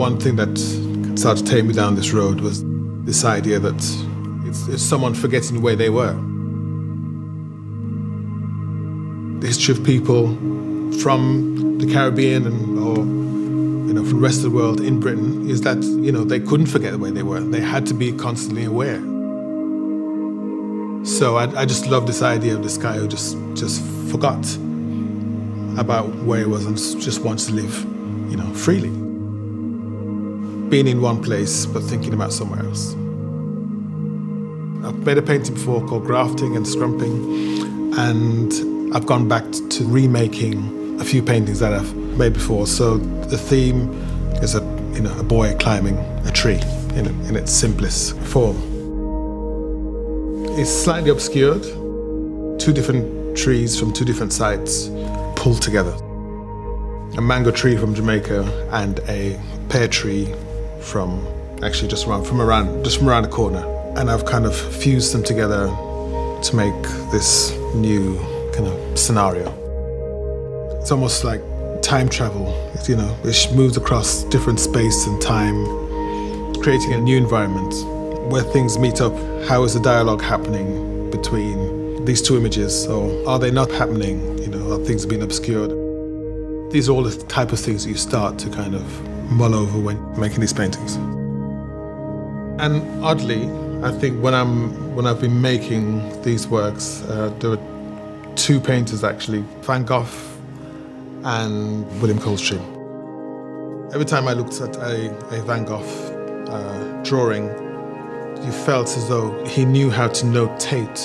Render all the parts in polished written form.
One thing that started to take me down this road was this idea that it's someone forgetting where they were. The history of people from the Caribbean or from the rest of the world in Britain is that they couldn't forget where they were. They had to be constantly aware. So I just love this idea of this guy who just forgot about where he was and just wants to live, freely. Being in one place but thinking about somewhere else. I've made a painting before called Grafting and Scrumping, and I've gone back to remaking a few paintings that I've made before. So the theme is a boy climbing a tree in its simplest form. It's slightly obscured. Two different trees from two different sites pulled together. A mango tree from Jamaica and a pear tree from actually just around the corner. And I've kind of fused them together to make this new kind of scenario. It's almost like time travel, which moves across different space and time, creating a new environment where things meet up. How is the dialogue happening between these two images, or are they not happening? Are things being obscured? These are all the type of things that you start to kind of mull over when making these paintings. And oddly, I think when I've been making these works, there were two painters actually, Van Gogh and William Coldstream. Every time I looked at a Van Gogh drawing, you felt as though he knew how to notate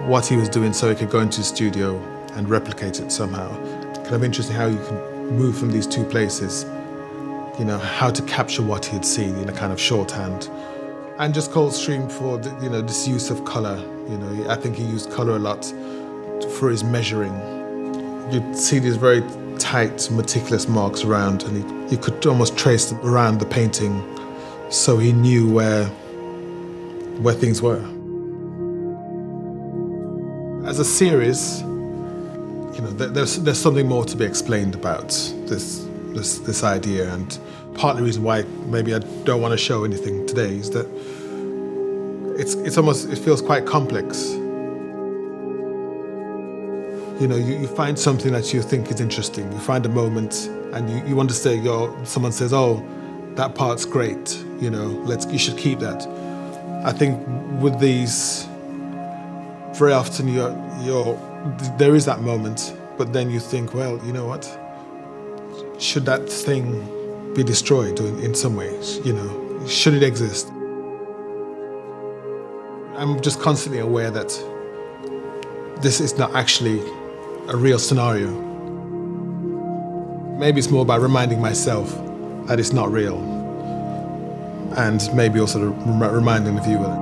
what he was doing so he could go into his studio and replicate it somehow. Kind of interesting how you can move from these two places, how to capture what he had seen in a kind of shorthand. And just Coldstream for this use of colour. I think he used colour a lot for his measuring. You'd see these very tight, meticulous marks around, and you could almost trace them around the painting, so he knew where things were. As a series, there's something more to be explained about this idea, and part of the reason why maybe I don't want to show anything today is that it feels quite complex. You find something that you think is interesting, you find a moment, and you understand. Someone says, "Oh, that part's great. You should keep that." I think with these, very often there is that moment, but then you think, well, you know what? Should that thing be destroyed in some ways? Should it exist? I'm just constantly aware that this is not actually a real scenario. Maybe it's more about reminding myself that it's not real, and maybe also reminding the viewer.